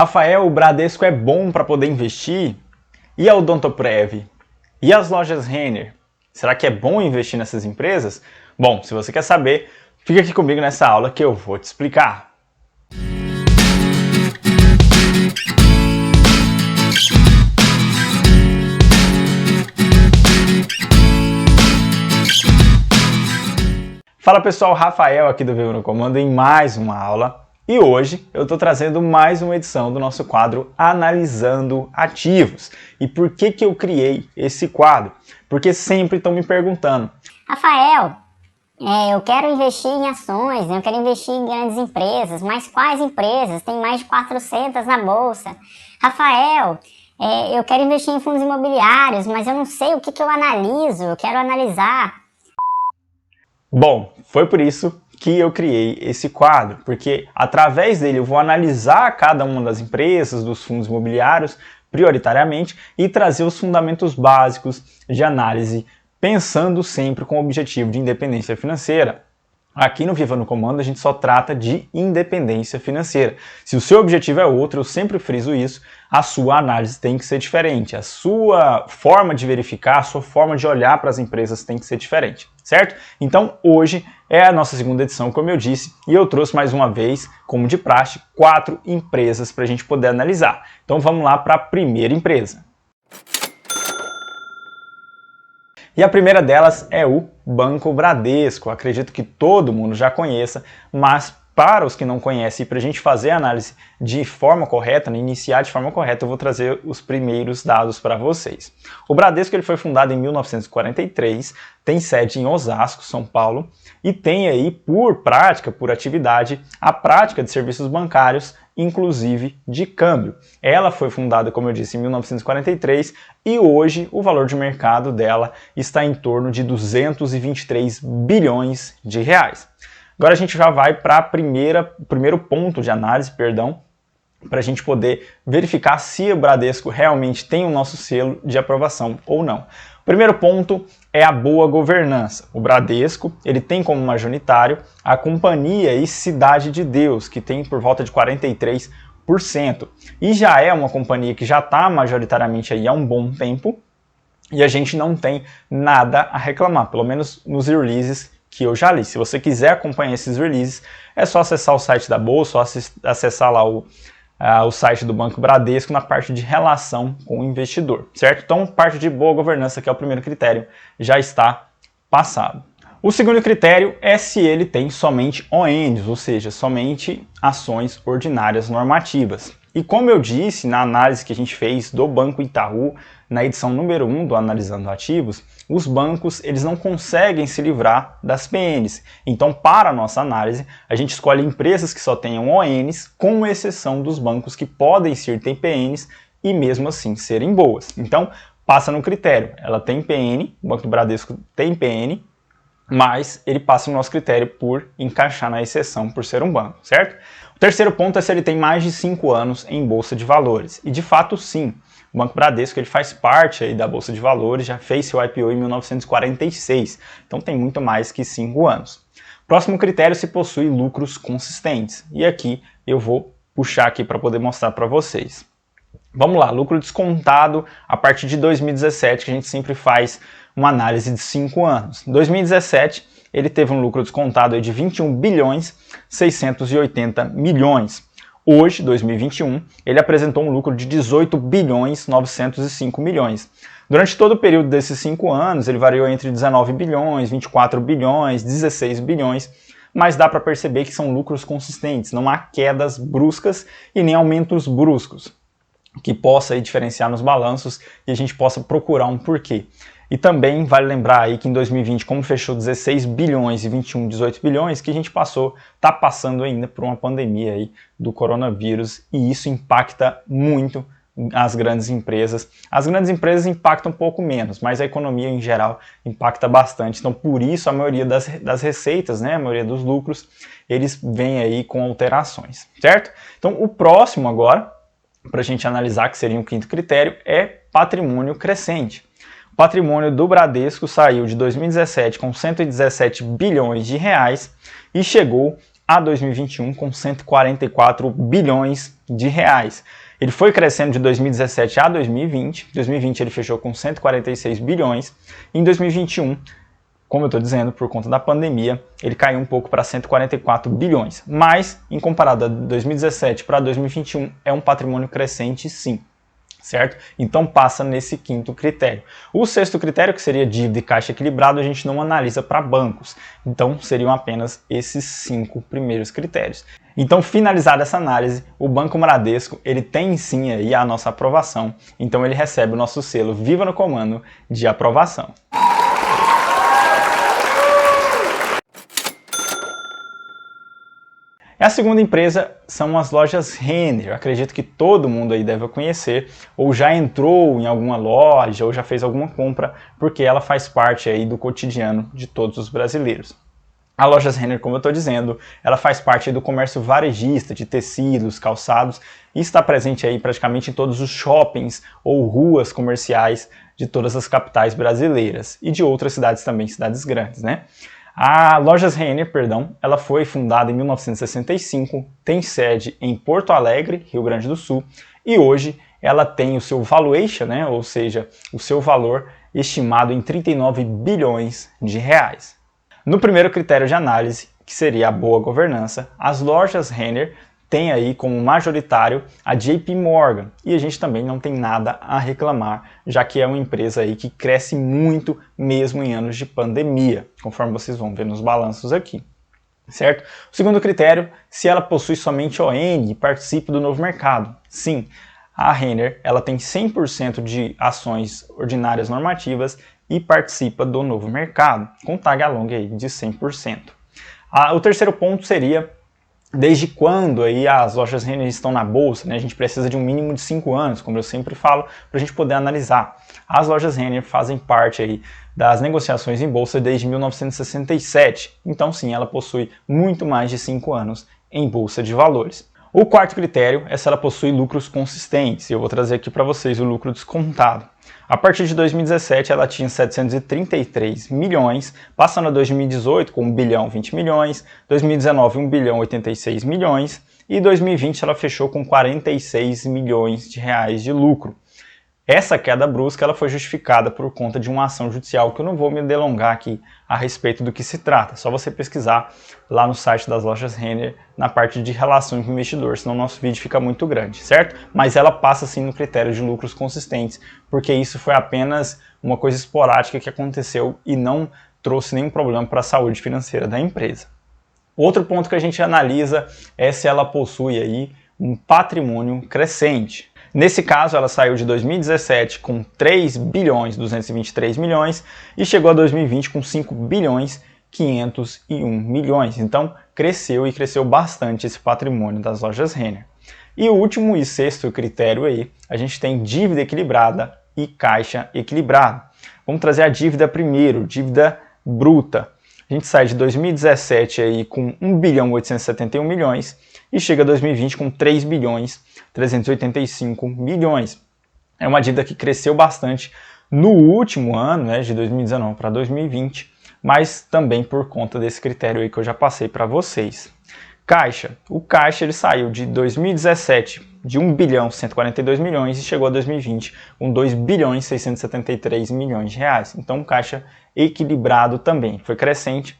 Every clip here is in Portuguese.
Rafael, o Bradesco é bom para poder investir? E a Odontoprev? E as lojas Renner? Será que é bom investir nessas empresas? Bom, se você quer saber, fica aqui comigo nessa aula que eu vou te explicar. Fala pessoal, Rafael aqui do Vivo no Comando em mais uma aula. E hoje eu estou trazendo mais uma edição do nosso quadro Analisando Ativos. E por que eu criei esse quadro? Porque sempre estão me perguntando: Rafael, eu quero investir em ações, eu quero investir em grandes empresas, mas quais empresas? Tem mais de 400 na bolsa. Rafael, eu quero investir em fundos imobiliários, mas eu não sei o que eu analiso, eu quero analisar. Bom, foi por isso que eu criei esse quadro, porque através dele eu vou analisar cada uma das empresas, dos fundos imobiliários, prioritariamente, e trazer os fundamentos básicos de análise, pensando sempre com o objetivo de independência financeira. Aqui no Viva no Comando a gente só trata de independência financeira. Se o seu objetivo é outro, eu sempre friso isso, a sua análise tem que ser diferente, a sua forma de verificar, a sua forma de olhar para as empresas tem que ser diferente, certo? Então hoje é a nossa segunda edição, como eu disse, e eu trouxe mais uma vez, como de praxe, 4 empresas para a gente poder analisar. Então vamos lá para a primeira empresa. E a primeira delas é o Banco Bradesco. Acredito que todo mundo já conheça, mas para os que não conhecem, para a gente fazer a análise de forma correta, iniciar de forma correta, eu vou trazer os primeiros dados para vocês. O Bradesco ele foi fundado em 1943, tem sede em Osasco, São Paulo, e tem aí por prática, por atividade, a prática de serviços bancários, inclusive de câmbio. Ela foi fundada, como eu disse, em 1943 e hoje o valor de mercado dela está em torno de 223 bilhões de reais. Agora a gente já vai para o primeiro ponto de análise, para a gente poder verificar se o Bradesco realmente tem o nosso selo de aprovação ou não. O primeiro ponto é a boa governança. O Bradesco ele tem como majoritário a Companhia e Cidade de Deus, que tem por volta de 43%. E já é uma companhia que já está majoritariamente aí há um bom tempo e a gente não tem nada a reclamar, pelo menos nos releases que eu já li. Se você quiser acompanhar esses releases, é só acessar o site da Bolsa, ou acessar lá o site do Banco Bradesco na parte de relação com o investidor, certo? Então, parte de boa governança, que é o primeiro critério, já está passado. O segundo critério é se ele tem somente ONs, ou seja, somente ações ordinárias normativas. E como eu disse na análise que a gente fez do Banco Itaú, na edição número 1 do Analisando Ativos, os bancos eles não conseguem se livrar das PNs. Então, para a nossa análise, a gente escolhe empresas que só tenham ONs, com exceção dos bancos que podem ser TPNs e mesmo assim serem boas. Então, passa no critério. Ela tem PN, o Banco do Bradesco tem PN, mas ele passa no nosso critério por encaixar na exceção por ser um banco, certo? O terceiro ponto é se ele tem mais de 5 anos em Bolsa de Valores. E de fato sim, o Banco Bradesco ele faz parte aí da Bolsa de Valores, já fez seu IPO em 1946, então tem muito mais que 5 anos. Próximo critério se possui lucros consistentes. E aqui eu vou puxar aqui para poder mostrar para vocês. Vamos lá, lucro descontado a partir de 2017, que a gente sempre faz uma análise de 5 anos. Em 2017, ele teve um lucro descontado de 21 bilhões 680 milhões. Hoje, 2021, ele apresentou um lucro de 18 bilhões 905 milhões. Durante todo o período desses 5 anos, ele variou entre 19 bilhões, 24 bilhões, 16 bilhões, mas dá para perceber que são lucros consistentes, não há quedas bruscas e nem aumentos bruscos, que possa aí diferenciar nos balanços e a gente possa procurar um porquê. E também vale lembrar aí que em 2020, como fechou 16 bilhões e 21, 18 bilhões, que a gente está passando ainda por uma pandemia aí do coronavírus e isso impacta muito as grandes empresas. As grandes empresas impactam um pouco menos, mas a economia em geral impacta bastante. Então, por isso, a maioria das receitas, né, a maioria dos lucros, eles vêm aí com alterações, certo? Então, o próximo agora, para a gente analisar, que seria um quinto critério, é patrimônio crescente. O patrimônio do Bradesco saiu de 2017 com 117 bilhões de reais e chegou a 2021 com 144 bilhões de reais. Ele foi crescendo de 2017 a 2020. Em 2020 ele fechou com 146 bilhões. Em 2021, como eu estou dizendo, por conta da pandemia, ele caiu um pouco para 144 bilhões. Mas, em comparado a 2017 para 2021, é um patrimônio crescente sim. Certo? Então passa nesse quinto critério. O sexto critério, que seria dívida e caixa equilibrado, a gente não analisa para bancos. Então seriam apenas esses 5 primeiros critérios. Então, finalizada essa análise, o Banco Bradesco, ele tem sim aí a nossa aprovação. Então ele recebe o nosso selo Viva no Comando de aprovação. A segunda empresa são as lojas Renner. Eu acredito que todo mundo aí deve conhecer, ou já entrou em alguma loja, ou já fez alguma compra, porque ela faz parte aí do cotidiano de todos os brasileiros. A Lojas Renner, como eu estou dizendo, ela faz parte do comércio varejista de tecidos, calçados, e está presente aí praticamente em todos os shoppings ou ruas comerciais de todas as capitais brasileiras e de outras cidades também, cidades grandes, né? A Lojas Renner, ela foi fundada em 1965, tem sede em Porto Alegre, Rio Grande do Sul, e hoje ela tem o seu valuation, né, ou seja, o seu valor estimado em 39 bilhões de reais. No primeiro critério de análise, que seria a boa governança, as Lojas Renner tem aí como majoritário a JP Morgan, e a gente também não tem nada a reclamar, já que é uma empresa aí que cresce muito mesmo em anos de pandemia, conforme vocês vão ver nos balanços aqui, certo? O segundo critério, se ela possui somente ON e participa do novo mercado. Sim, a Renner, ela tem 100% de ações ordinárias normativas e participa do novo mercado, com tag along aí de 100%. O terceiro ponto seria desde quando aí as lojas Renner estão na bolsa, né? A gente precisa de um mínimo de 5 anos, como eu sempre falo, para a gente poder analisar. As lojas Renner fazem parte aí das negociações em bolsa desde 1967, então sim, ela possui muito mais de 5 anos em bolsa de valores. O quarto critério é se ela possui lucros consistentes, e eu vou trazer aqui para vocês o lucro descontado. A partir de 2017 ela tinha 733 milhões, passando a 2018 com 1 bilhão 20 milhões, 2019 1 bilhão 86 milhões e 2020 ela fechou com 46 milhões de reais de lucro. Essa queda brusca ela foi justificada por conta de uma ação judicial que eu não vou me delongar aqui a respeito do que se trata. É só você pesquisar lá no site das Lojas Renner na parte de relações com o investidor, senão o nosso vídeo fica muito grande, certo? Mas ela passa sim no critério de lucros consistentes, porque isso foi apenas uma coisa esporádica que aconteceu e não trouxe nenhum problema para a saúde financeira da empresa. Outro ponto que a gente analisa é se ela possui aí um patrimônio crescente. Nesse caso, ela saiu de 2017 com 3 bilhões 223 milhões e chegou a 2020 com 5 bilhões 501 milhões. Então, cresceu e cresceu bastante esse patrimônio das Lojas Renner. E o último e sexto critério aí, a gente tem dívida equilibrada e caixa equilibrado. Vamos trazer a dívida primeiro, dívida bruta. A gente sai de 2017 aí com 1 bilhão 871 milhões e chega a 2020 com 3 bilhões 385 milhões. É uma dívida que cresceu bastante no último ano, né, de 2019 para 2020, mas também por conta desse critério aí que eu já passei para vocês. Caixa. O caixa ele saiu de 2017 de 1 bilhão 142 milhões e chegou a 2020 com 2 bilhões 673 milhões de reais. Então, um caixa equilibrado também. Foi crescente,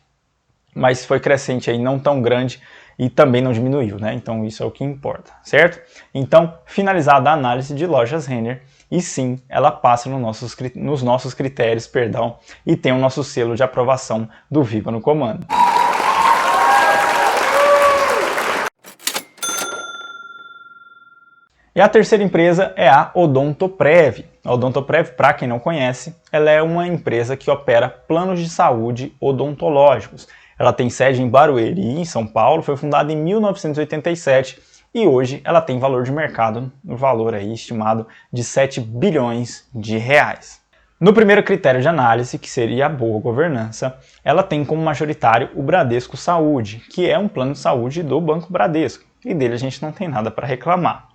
mas foi crescente aí não tão grande e também não diminuiu, né? Então, isso é o que importa, certo? Então, finalizada a análise de Lojas Renner, e sim, ela passa nos nossos critérios, e tem o nosso selo de aprovação do Viva no Comando. E a terceira empresa é a Odontoprev. A Odontoprev, para quem não conhece, ela é uma empresa que opera planos de saúde odontológicos. Ela tem sede em Barueri, em São Paulo, foi fundada em 1987 e hoje ela tem valor de mercado, no valor aí estimado de 7 bilhões de reais. No primeiro critério de análise, que seria a boa governança, ela tem como majoritário o Bradesco Saúde, que é um plano de saúde do Banco Bradesco, e dele a gente não tem nada para reclamar.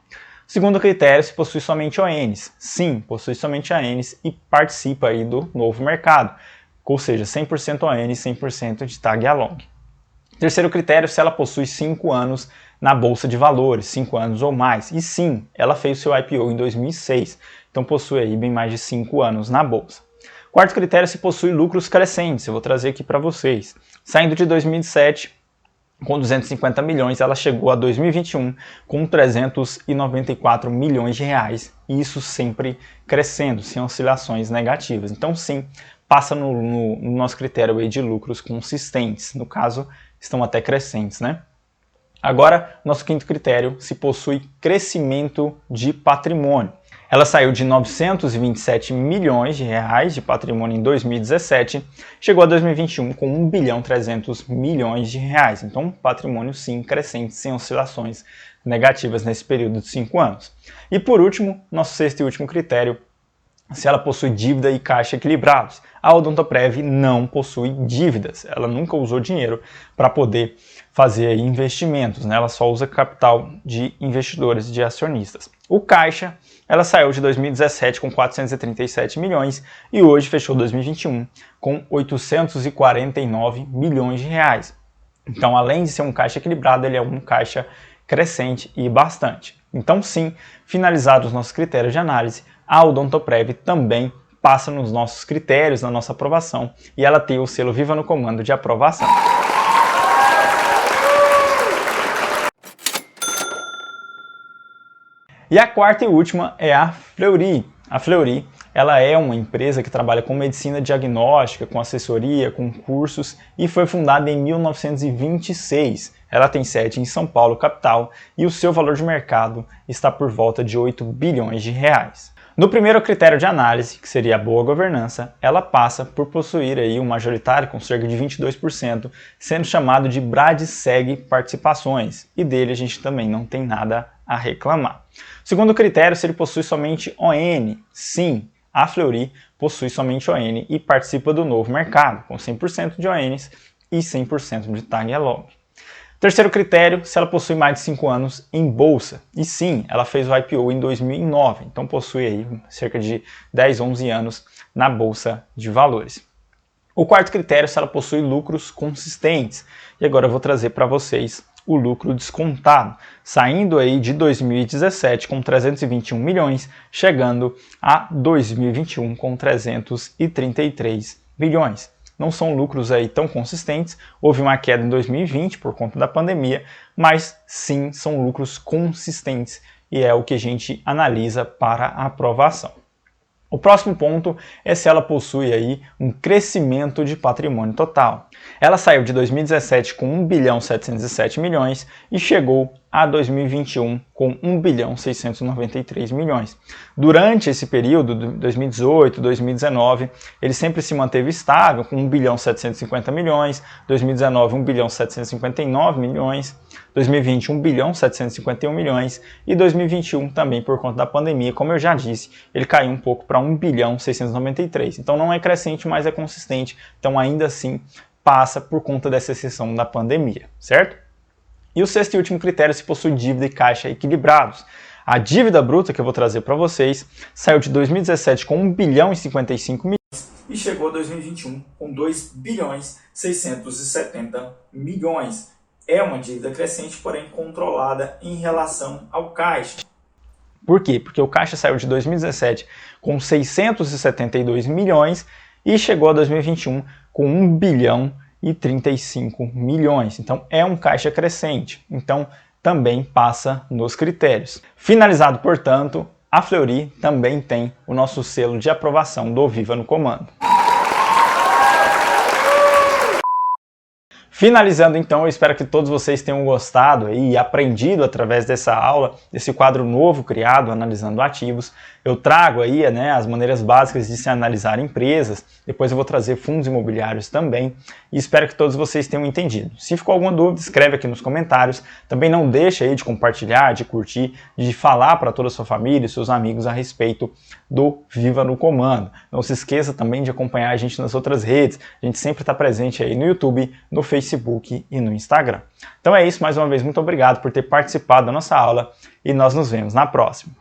Segundo critério, se possui somente ONs. Sim, possui somente ONs e participa aí do novo mercado, ou seja, 100% ON e 100% de tag along. Terceiro critério, se ela possui 5 anos na Bolsa de Valores, 5 anos ou mais. E sim, ela fez o seu IPO em 2006, então possui aí bem mais de 5 anos na Bolsa. Quarto critério, se possui lucros crescentes, eu vou trazer aqui para vocês. Saindo de 2007, com 250 milhões, ela chegou a 2021 com 394 milhões de reais, e isso sempre crescendo, sem oscilações negativas. Então sim, passa no nosso critério aí de lucros consistentes, no caso, estão até crescentes, né? Agora, nosso quinto critério, se possui crescimento de patrimônio. Ela saiu de 927 milhões de reais de patrimônio em 2017, chegou a 2021 com 1 bilhão 300 milhões de reais. Então, patrimônio sim crescente, sem oscilações negativas nesse período de 5 anos. E por último, nosso sexto e último critério, se ela possui dívida e caixa equilibrados. A Odontoprev não possui dívidas, ela nunca usou dinheiro para poder fazer investimentos, né? Ela só usa capital de investidores, de acionistas. O caixa, ela saiu de 2017 com 437 milhões e hoje fechou 2021 com 849 milhões de reais. Então, além de ser um caixa equilibrado, ele é um caixa crescente e bastante. Então, sim, finalizados os nossos critérios de análise, a Odontoprev também passa nos nossos critérios, na nossa aprovação, e ela tem o selo Viva no Comando de aprovação. E a quarta e última é a Fleury. A Fleury, ela é uma empresa que trabalha com medicina diagnóstica, com assessoria, com cursos, e foi fundada em 1926. Ela tem sede em São Paulo, capital, e o seu valor de mercado está por volta de 8 bilhões de reais. No primeiro critério de análise, que seria a boa governança, ela passa por possuir aí um majoritário com cerca de 22%, sendo chamado de Bradeseg Participações, e dele a gente também não tem nada a reclamar. Segundo critério, se ele possui somente ON, sim, a Fleury possui somente ON e participa do novo mercado, com 100% de ONs e 100% de tag along. Terceiro critério, se ela possui mais de 5 anos em bolsa. E sim, ela fez o IPO em 2009, então possui aí cerca de 10, 11 anos na bolsa de valores. O quarto critério, se ela possui lucros consistentes. E agora eu vou trazer para vocês o lucro descontado, saindo aí de 2017 com 321 milhões, chegando a 2021 com 333 milhões. Não são lucros aí tão consistentes, houve uma queda em 2020 por conta da pandemia, mas sim são lucros consistentes e é o que a gente analisa para a aprovação. O próximo ponto é se ela possui aí um crescimento de patrimônio total. Ela saiu de 2017 com 1 bilhão 707 milhões e chegou a 2021 com 1 bilhão 693 milhões. Durante esse período, de 2018, 2019, ele sempre se manteve estável com 1 bilhão 750 milhões, 2019 1 bilhão 759 milhões, 2020 1 bilhão 751 milhões e 2021 também por conta da pandemia, como eu já disse, ele caiu um pouco para 1 bilhão 693. Então não é crescente, mas é consistente, então ainda assim passa por conta dessa exceção da pandemia, certo? E o sexto e último critério, se possui dívida e caixa equilibrados. A dívida bruta que eu vou trazer para vocês saiu de 2017 com 1 bilhão e 55 milhões e chegou a 2021 com 2 bilhões 670 milhões. É uma dívida crescente, porém controlada em relação ao caixa. Por quê? Porque o caixa saiu de 2017 com 672 milhões e chegou a 2021 com 1 bilhão e 35 milhões. Então é um caixa crescente. Então também passa nos critérios. Finalizado, portanto, a Fleury também tem o nosso selo de aprovação do Viva no Comando. Finalizando então, eu espero que todos vocês tenham gostado e aprendido através dessa aula, desse quadro novo criado, Analisando Ativos. Eu trago aí as maneiras básicas de se analisar empresas, depois eu vou trazer fundos imobiliários também, e espero que todos vocês tenham entendido. Se ficou alguma dúvida, escreve aqui nos comentários. Também não deixa aí de compartilhar, de curtir, de falar para toda a sua família e seus amigos a respeito do Viva no Comando. Não se esqueça também de acompanhar a gente nas outras redes. A gente sempre está presente aí no YouTube, no Facebook e no Instagram. Então é isso, mais uma vez, muito obrigado por ter participado da nossa aula e nós nos vemos na próxima.